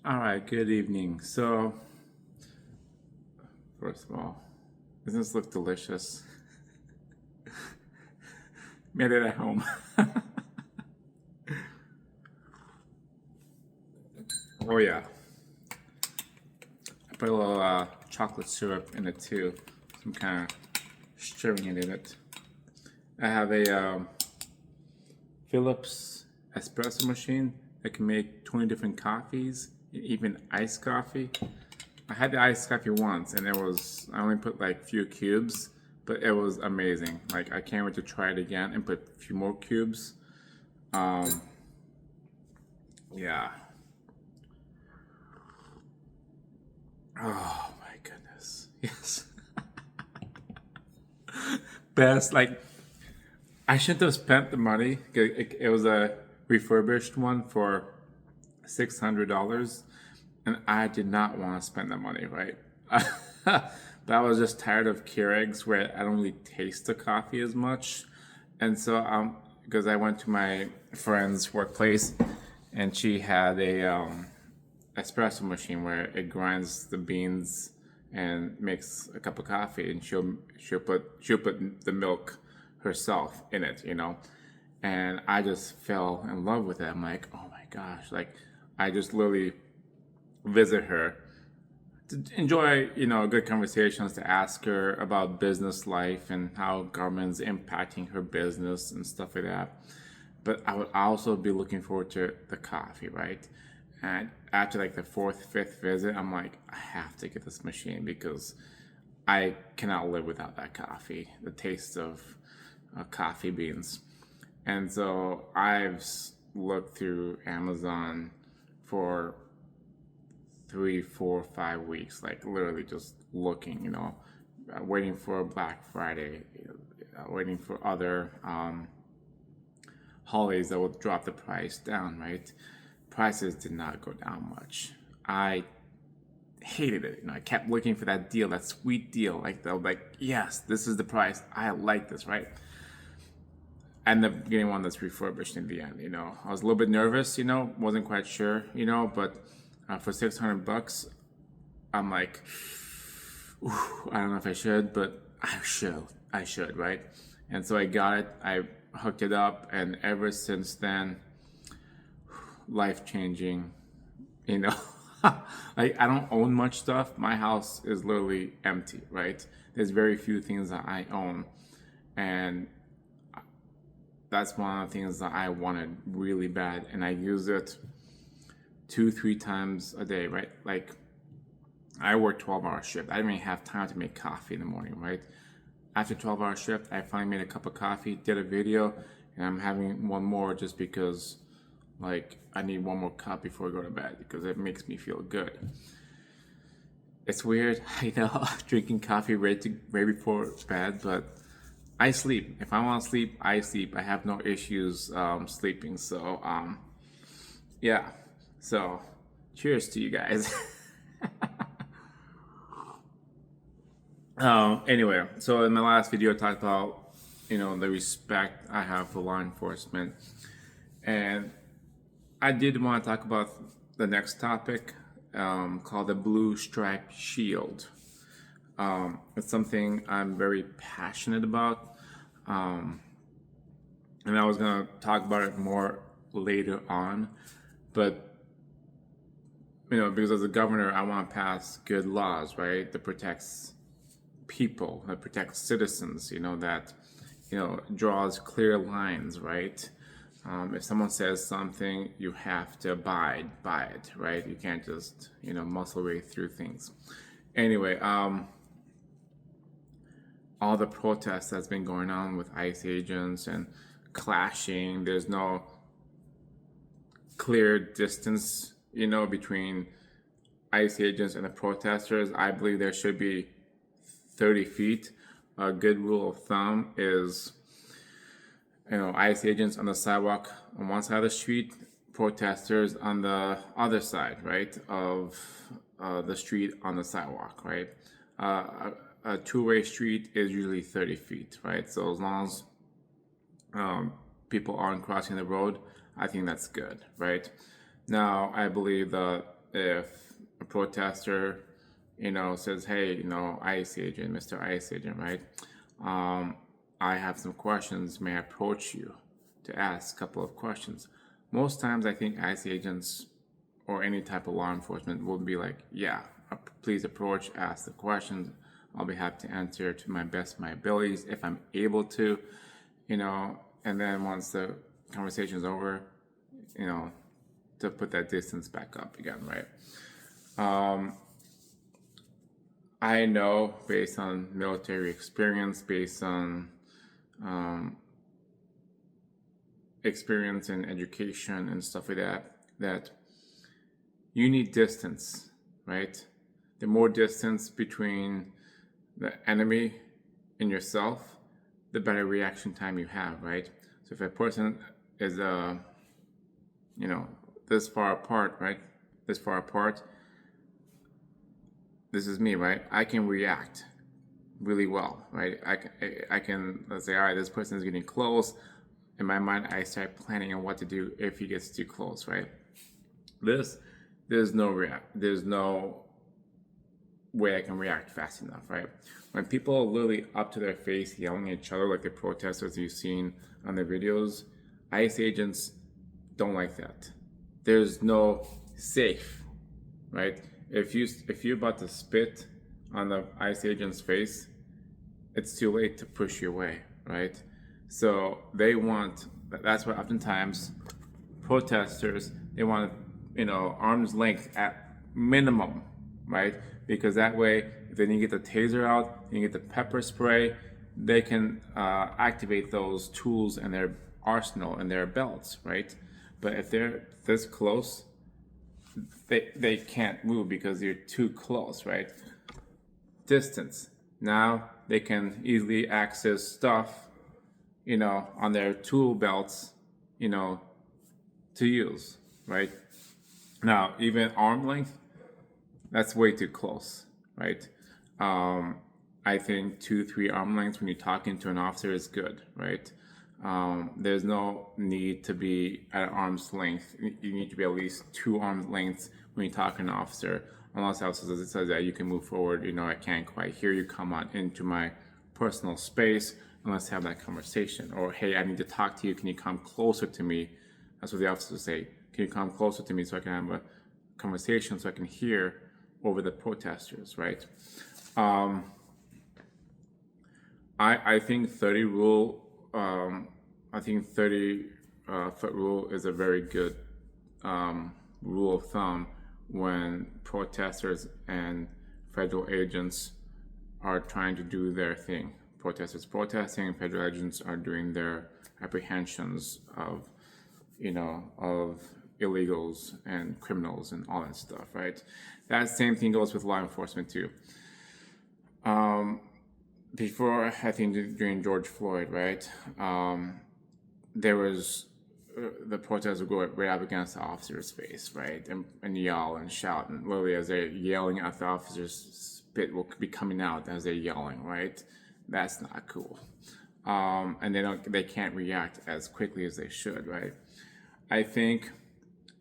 All right, good evening. So, first of all, doesn't this look delicious? Made it at home. Oh, yeah. I put a little chocolate syrup in it too. Some kind of stirring it in it. I have a Philips espresso machine that can make 20 different coffees, even iced coffee. I had the iced coffee once, and I only put like few cubes, but it was amazing. Like I can't wait to try it again and put a few more cubes. Um, yeah. Oh my goodness. Yes. Best. Like I shouldn't have spent the money. It was a refurbished one for $600, and I did not want to spend that money. Right. But I was just tired of Keurigs where I don't really taste the coffee as much. And so, because I went to my friend's workplace and she had a espresso machine where it grinds the beans and makes a cup of coffee, and she'll put the milk herself in it. And I just fell in love with it. I'm like, oh my gosh, like I just literally visit her to enjoy, good conversations, to ask her about business life and how government's impacting her business and stuff like that. But I would also be looking forward to the coffee, right? And after like the fourth, fifth visit, I'm like, I have to get this machine because I cannot live without that coffee, the taste of coffee beans. And so looked through Amazon for 3, 4, 5 weeks, like literally just looking, waiting for Black Friday, waiting for other holidays that would drop the price down, right? Prices did not go down much. I hated it. I kept looking for that deal, that sweet deal. Like, yes, this is the price. I like this, right? I ended up getting one that's refurbished in the end. I was a little bit nervous. Wasn't quite sure. But for $600, I'm like, I don't know if I should, but I should. I should, right? And so I got it. I hooked it up, and ever since then, life changing. You know, like I don't own much stuff. My house is literally empty, right? There's very few things that I own, and that's one of the things that I wanted really bad, and I use it 2, 3 times a day, right? Like I work 12-hour shift. I didn't even have time to make coffee in the morning, right? After 12-hour shift, I finally made a cup of coffee, did a video, and I'm having one more just because, like, I need one more cup before I go to bed because it makes me feel good. It's weird, I know, drinking coffee right before bed, but I sleep. If I want to sleep, I sleep. I have no issues sleeping. So, yeah. So, cheers to you guys. Anyway, so in my last video, I talked about, the respect I have for law enforcement. And I did want to talk about the next topic called the Blue Stripe Shield. It's something I'm very passionate about. And I was going to talk about it more later on. But, because as a governor, I want to pass good laws, right, that protects people, that protects citizens, that, draws clear lines, right? If someone says something, you have to abide by it, right? You can't just, muscle way through things. Anyway, all the protests that's been going on with ICE agents and clashing, there's no clear distance, between ICE agents and the protesters. I believe there should be 30 feet. A good rule of thumb is, ICE agents on the sidewalk on one side of the street, protesters on the other side, right, of the street on the sidewalk, right? A two-way street is usually 30 feet, right? So as long as people aren't crossing the road, I think that's good, right? Now, I believe the if a protester, says, "Hey, ICE agent, Mr. ICE agent, right? I have some questions. May I approach you to ask a couple of questions?" Most times, I think ICE agents or any type of law enforcement will be like, "Yeah, please approach, ask the questions. I'll be happy to answer to my best of my abilities if I'm able to, And then once the conversation is over, to put that distance back up again, right? I know based on military experience, based on experience in education and stuff like that, that you need distance, right? The more distance between the enemy and yourself, the better reaction time you have, right? So if a person is, this far apart, right? This far apart, this is me, right? I can react really well, right? I can, let's say, all right, this person is getting close. In my mind, I start planning on what to do if he gets too close, right? There's no way I can react fast enough, right? When people are literally up to their face yelling at each other like the protesters you've seen on the videos, ICE agents don't like that. There's no safe, right? If you're about to spit on the ICE agent's face, it's too late to push you away, right? So that's why oftentimes protesters, they want, arm's length at minimum, right? Because that way, if they need to get the taser out, they can get the pepper spray, they can activate those tools in their arsenal and their belts, right? But if they're this close, they can't move because you're too close, right? Distance. Now they can easily access stuff, on their tool belts, to use, right? Now, even arm length, that's way too close, right? I think 2-3 arm lengths when you're talking to an officer is good, right? There's no need to be at arm's length. You need to be at least 2 arm lengths when you talk to an officer, unless the officer says that you can move forward. I can't quite hear you. Come on into my personal space and let's have that conversation. Or, hey, I need to talk to you. Can you come closer to me? That's what the officers say. Can you come closer to me so I can have a conversation, so I can hear over the protesters, right? I think 30 rule. I think 30 foot rule is a very good rule of thumb when protesters and federal agents are trying to do their thing. Protesters protesting, and federal agents are doing their apprehensions of illegals and criminals and all that stuff, right? That same thing goes with law enforcement too. Before, I think during George Floyd, right, there was the protesters would go right up against the officer's face, right, and yell and shout, and literally as they're yelling at the officer's spit will be coming out as they're yelling, right? That's not cool. And they can't react as quickly as they should, right? I think,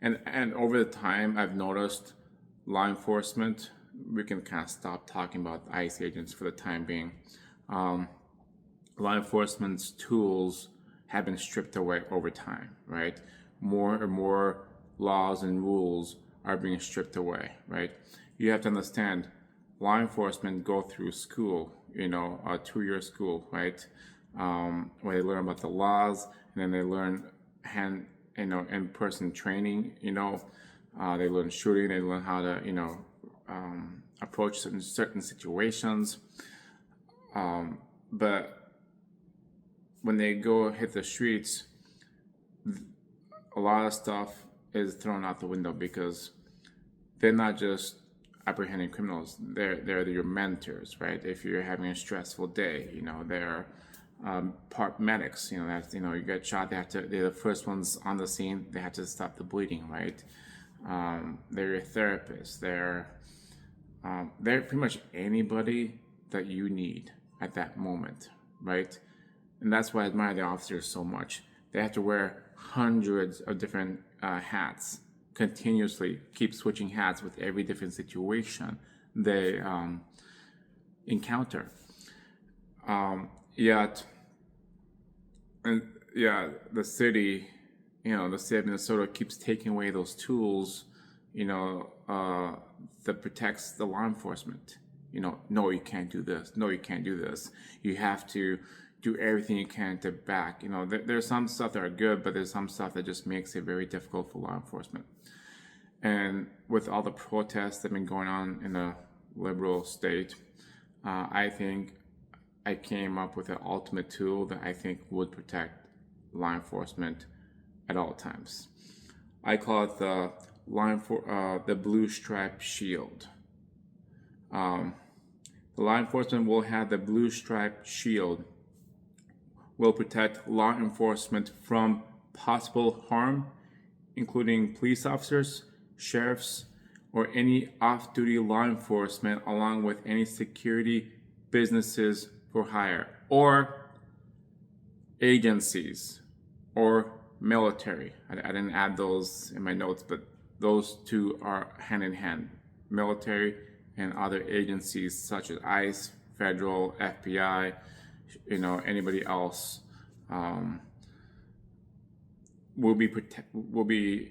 and over the time, I've noticed law enforcement, we can kind of stop talking about ICE agents for the time being. Law enforcement's tools have been stripped away over time, right? More and more laws and rules are being stripped away, right? You have to understand, law enforcement go through school, a 2-year school, right? Where they learn about the laws, and then they learn in-person training, they learn shooting, they learn how to, approach certain situations. But when they go hit the streets, a lot of stuff is thrown out the window because they're not just apprehending criminals. They're your mentors, right? If you're having a stressful day, they're part medics. You get shot. They're the first ones on the scene. They have to stop the bleeding, right? They're your therapists. They're pretty much anybody that you need at that moment, right? And that's why I admire the officers so much. They have to wear hundreds of different hats continuously keep switching hats with every different situation they encounter. Yet, and yeah, the city of Minnesota keeps taking away those tools, that protects the law enforcement. No, you can't do this. No, you can't do this. You have to do everything you can to back. There's some stuff that are good, but there's some stuff that just makes it very difficult for law enforcement. And with all the protests that have been going on in the liberal state, I think I came up with an ultimate tool that I think would protect law enforcement at all times. I call it the blue stripe shield. The law enforcement will have the blue stripe shield, will protect law enforcement from possible harm, including police officers, sheriffs, or any off-duty law enforcement, along with any security businesses for hire, or agencies, or military. I didn't add those in my notes, but those two are hand in hand. Military and other agencies such as ICE, federal, FBI, anybody else will be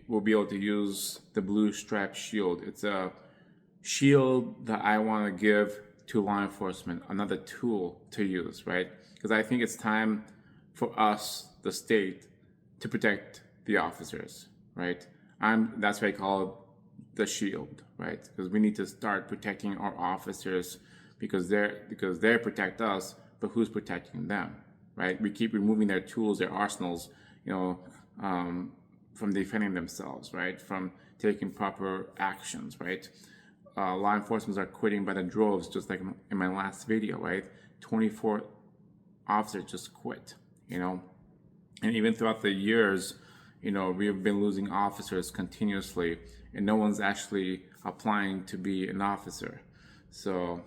able to use the blue stripe shield. It's a shield that I want to give to law enforcement, another tool to use, right? Because I think it's time for us, the state, to protect the officers, right? That's why I call it the shield, right? Because we need to start protecting our officers because they protect us, but who's protecting them, right? We keep removing their tools, their arsenals, from defending themselves, right? From taking proper actions, right? Law enforcement are quitting by the droves, just like in my last video, right? 24 officers just quit, and even throughout the years, we've been losing officers continuously, and no one's actually applying to be an officer. So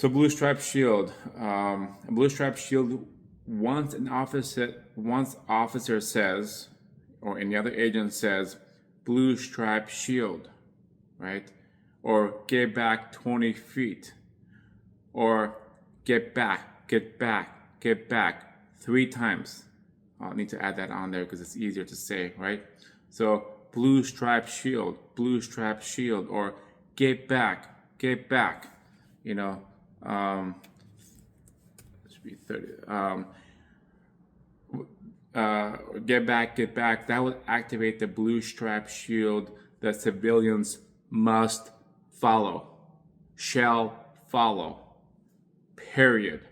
blue stripe shield. Blue stripe shield. Once officer says, or any other agent says, blue stripe shield, right? Or get back 20 feet, or get back 3 times. I'll need to add that on there because it's easier to say, right? So blue stripe shield, or get back. It should be 30. Get back. That would activate the blue stripe shield that civilians must follow, shall follow, period.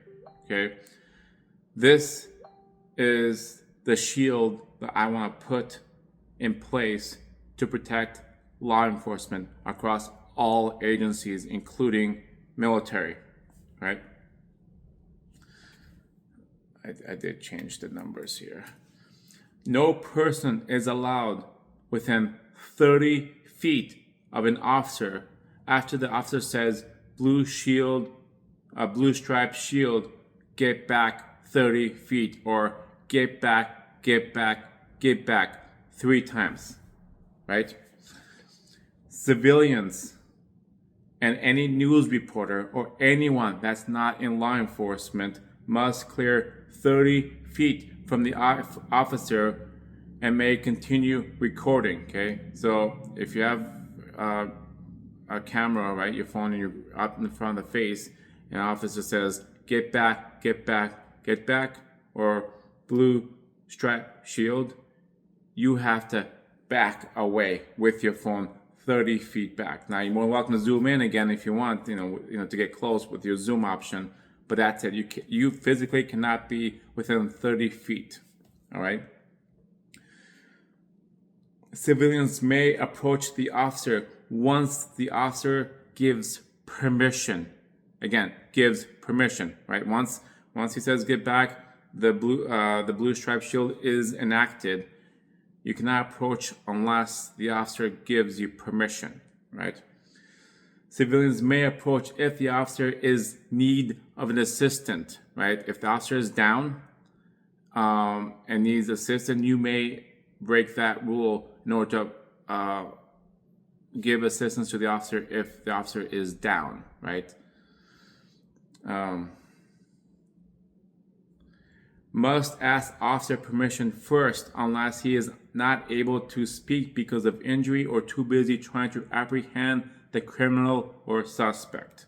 Okay? This is the shield that I want to put in place to protect law enforcement across all agencies, including military, right? I did change the numbers here. No person is allowed within 30 feet of an officer after the officer says blue stripe shield, get back 30 feet, or get back 3 times, right? Civilians and any news reporter or anyone that's not in law enforcement must clear 30 feet from the officer and may continue recording, okay? So if you have a camera, right, your phone, and you're up in front of the face, and an officer says, get back, or blue stripe shield, you have to back away with your phone 30 feet back. Now, you're more welcome to zoom in again if you want, to get close with your zoom option. But that's it. You physically cannot be within 30 feet. All right. Civilians may approach the officer once the officer gives permission. Again, gives permission. Right. Once he says get back, the blue stripe shield is enacted. You cannot approach unless the officer gives you permission. Right. Civilians may approach if the officer is need of an assistant, right? If the officer is down and needs assistance, you may break that rule in order to give assistance to the officer if the officer is down, right? Must ask officer permission first unless he is not able to speak because of injury or too busy trying to apprehend the criminal or suspect.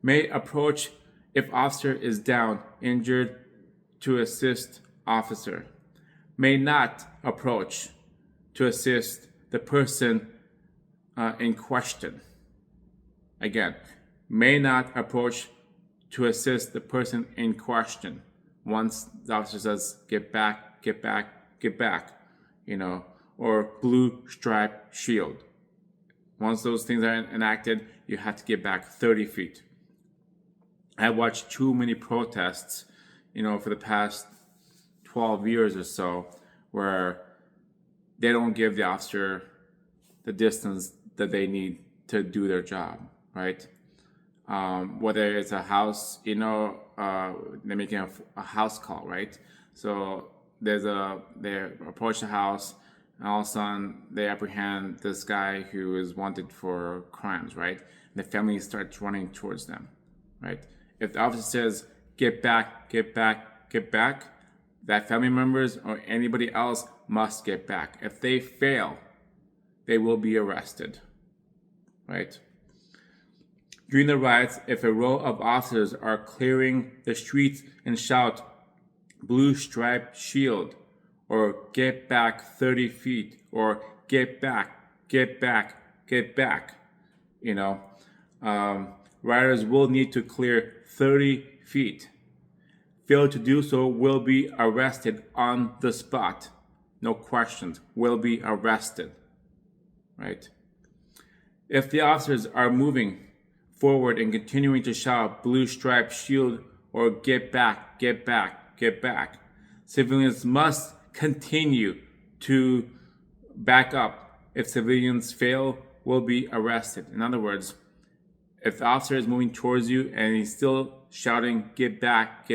May approach if officer is down, injured, to assist officer. May not approach to assist the person in question. Again, may not approach to assist the person in question. Once the officer says, get back, get back, get back, or blue stripe shield. Once those things are enacted, you have to get back 30 feet. I watched too many protests, for the past 12 years or so, where they don't give the officer the distance that they need to do their job, right? Whether it's a house, they're making a house call, right? So they approach the house, and all of a sudden they apprehend this guy who is wanted for crimes, right? And the family starts running towards them, right? If the officer says, get back, get back, get back, that family members or anybody else must get back. If they fail, they will be arrested, right? During the riots, if a row of officers are clearing the streets and shout, blue striped shield, or get back 30 feet, or get back, get back, get back, rioters will need to clear 30 feet. Fail to do so will be arrested on the spot. No questions, will be arrested, right? If the officers are moving forward and continuing to shout blue stripe shield or get back, get back, get back, civilians must continue to back up. If civilians fail, will be arrested. In other words, if the officer is moving towards you and he's still shouting get back,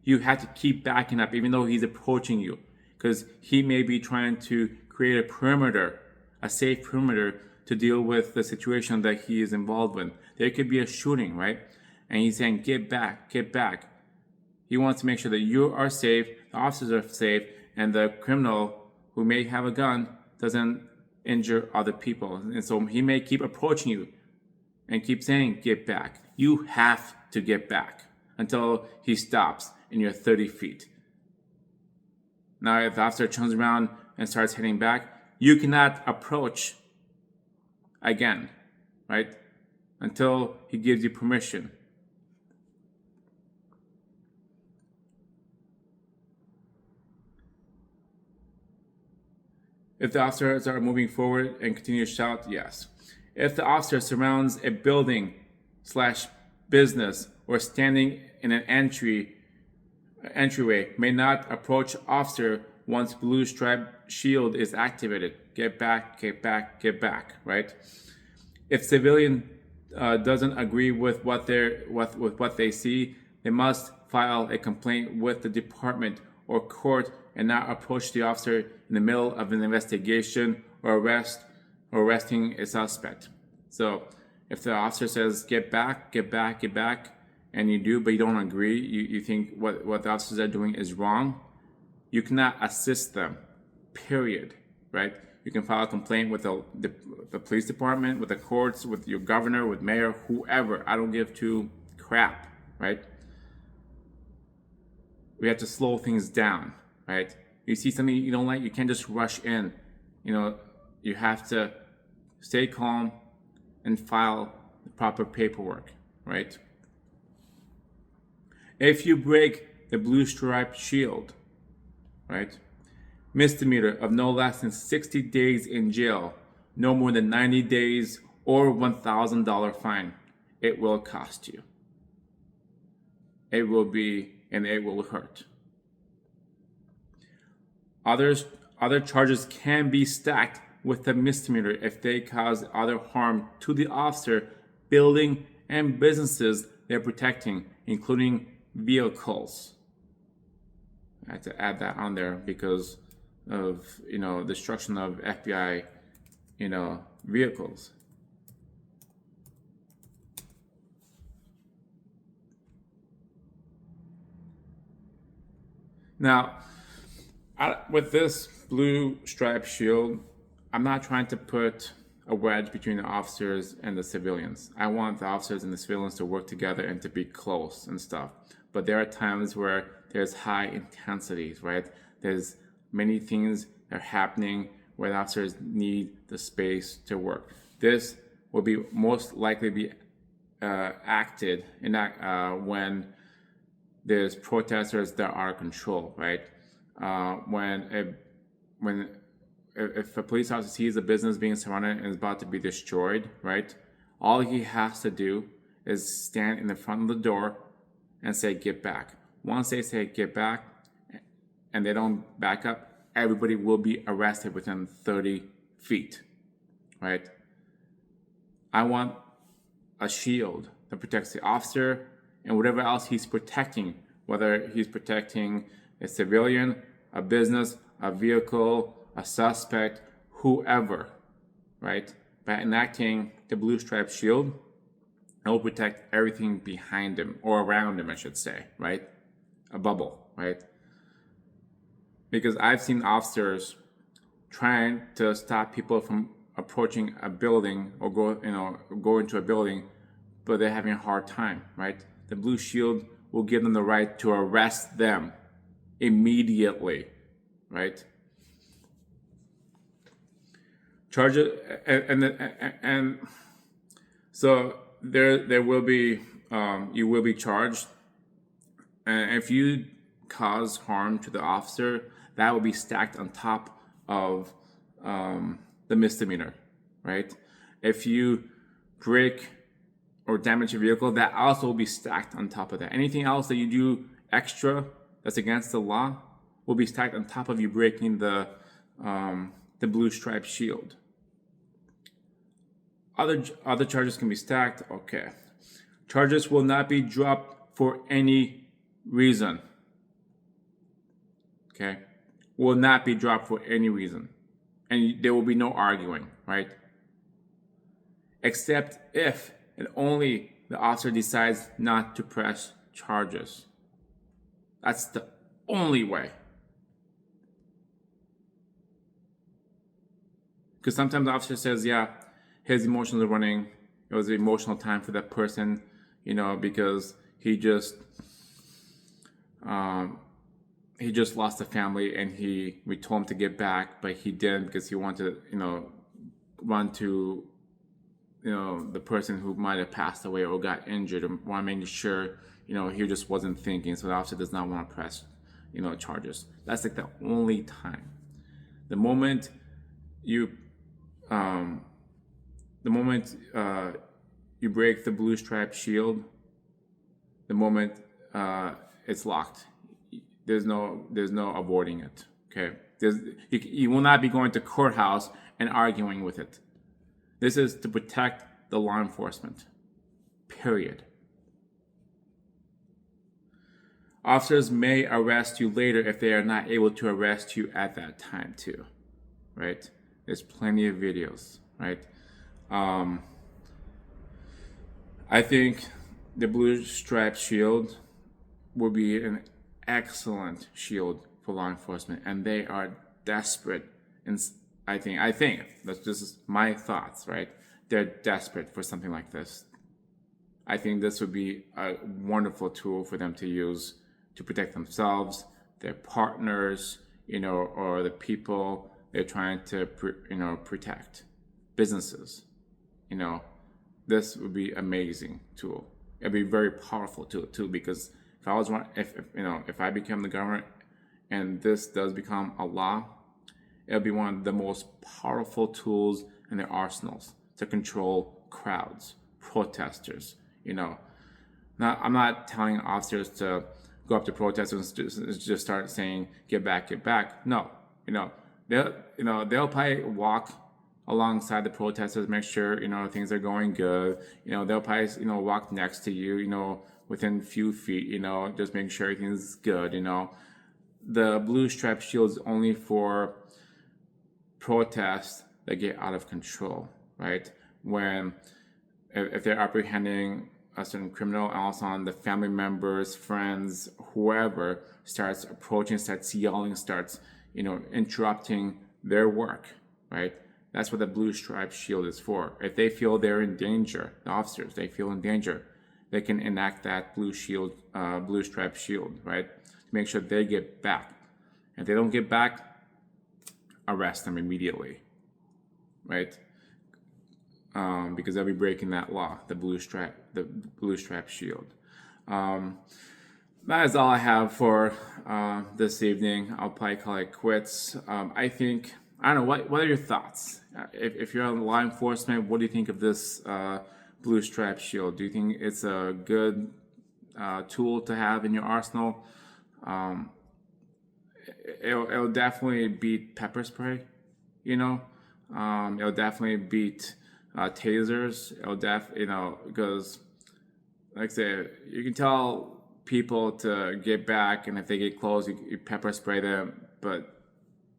you have to keep backing up even though he's approaching you, because he may be trying to create a perimeter, a safe perimeter, to deal with the situation that he is involved in. There could be a shooting, right? And he's saying, get back, get back. He wants to make sure that you are safe, the officers are safe, and the criminal who may have a gun doesn't injure other people. And so he may keep approaching you and keep saying, get back. You have to get back until he stops and you're 30 feet. Now, if the officer turns around and starts heading back, you cannot approach again, right? Until he gives you permission. If the officers are moving forward and continue to shout, yes. If the officer surrounds a building / business or standing in an entryway, may not approach officer once blue stripe shield is activated. Get back, get back, get back, right? If civilian doesn't agree with what they see, they must file a complaint with the department or court and not approach the officer in the middle of an investigation or arresting a suspect. So if the officer says get back, get back, get back, and you do, but you don't agree, you think what the officers are doing is wrong, you cannot assist them, period, right? You can file a complaint with the police department, with the courts, with your governor, with mayor, whoever. I don't give two crap, right? We have to slow things down, right? You see something you don't like, you can't just rush in. You have to stay calm and file the proper paperwork, right? If you break the blue stripe shield, right? Misdemeanor of no less than 60 days in jail, no more than 90 days, or $1,000 fine. It will cost you. It will be, and it will hurt. Other charges can be stacked with the misdemeanor if they cause other harm to the officer, building, and businesses they're protecting, including vehicles. I had to add that on there because destruction of FBI, vehicles. Now, with this blue stripe shield, I'm not trying to put a wedge between the officers and the civilians. I want the officers and the civilians to work together and to be close and stuff. But there are times where there's high intensities, right? There's many things that are happening where the officers need the space to work. This will be most likely be acted in that when there's protesters that are controlled, right? If a police officer sees a business being surrounded and is about to be destroyed, right? All he has to do is stand in the front of the door and say, "Get back." Once they say, "Get back," and they don't back up, everybody will be arrested within 30 feet, right? I want a shield that protects the officer and whatever else he's protecting, whether he's protecting a civilian, a business, a vehicle, a suspect, whoever, right? By enacting the blue stripe shield, it will protect everything behind him, or around him, I should say, right? A bubble, right? Because I've seen officers trying to stop people from approaching a building or go into a building, but they're having a hard time, right? The blue shield will give them the right to arrest them immediately, right? Charges and so there will be you will be charged, and if you cause harm to the officer, that will be stacked on top of the misdemeanor, right? If you break or damage your vehicle, that also will be stacked on top of that. Anything else that you do extra that's against the law will be stacked on top of you breaking the blue stripe shield. Other charges can be stacked. Okay. Charges will not be dropped for any reason. Okay. Will not be dropped for any reason. And there will be no arguing, right? Except if and only the officer decides not to press charges. That's the only way. Because sometimes the officer says, yeah, his emotions are running. It was an emotional time for that person, because he just lost a family, and we told him to get back, but he didn't because he wanted to, run to, the person who might have passed away or got injured, and want to make sure, he just wasn't thinking. So the officer does not want to press, charges. That's like the only time. The moment you break the blue stripe shield, the moment it's locked. There's no avoiding it. Okay, you will not be going to courthouse and arguing with it. This is to protect the law enforcement. Period. Officers may arrest you later if they are not able to arrest you at that time too, right? There's plenty of videos, right? I think the blue stripe shield will be an excellent shield for law enforcement, and they are desperate. And I think that's just my thoughts, right? They're desperate for something like this. I think this would be a wonderful tool for them to use to protect themselves, their partners, or the people they're trying to, protect, businesses. This would be amazing tool. It'd be a very powerful tool too, because if I become the government and this does become a law, it'll be one of the most powerful tools in their arsenals to control crowds, protesters. Now, I'm not telling officers to go up to protesters and just start saying, "Get back, get back." No, they'll probably walk alongside the protesters, make sure things are going good. They'll probably walk next to you, within a few feet, just making sure everything's good. The blue stripe shield is only for protests that get out of control, right? When if they're apprehending a certain criminal, and all of a sudden the family members, friends, whoever starts approaching, starts yelling, starts interrupting their work, right? That's what the blue stripe shield is for. If they feel they're in danger, the officers, they feel in danger, they can enact that blue stripe shield, right? To make sure they get back. If they don't get back, arrest them immediately, right? Because they'll be breaking that law, the blue stripe shield. That is all I have for this evening. I'll probably call it quits. I don't know, what are your thoughts? If you're on law enforcement, what do you think of this blue stripe shield? Do you think it's a good tool to have in your arsenal? It'll definitely beat pepper spray, it'll definitely beat tasers. It'll because like I said, you can tell people to get back, and if they get close, you pepper spray them, but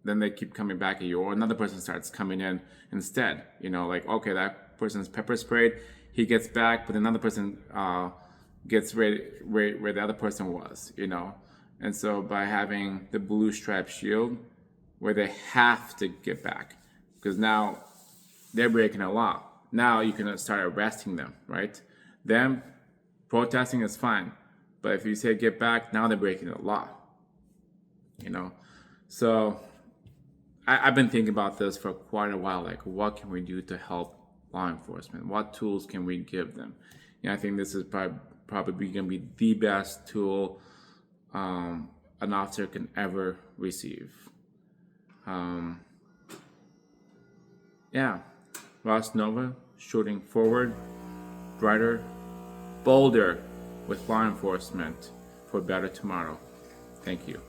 then they keep coming back at you, or another person starts coming in instead. Like, okay, that person's pepper sprayed, he gets back, but another person gets right where the other person was, And so by having the blue stripe shield, where they have to get back, because now they're breaking a law. Now you can start arresting them, right? Them protesting is fine, but if you say get back, now they're breaking the law. So I've been thinking about this for quite a while. Like, what can we do to help law enforcement? What tools can we give them? I think this is probably going to be the best tool an officer can ever receive. Ross Nova, shooting forward, brighter, bolder with law enforcement for a better tomorrow. Thank you.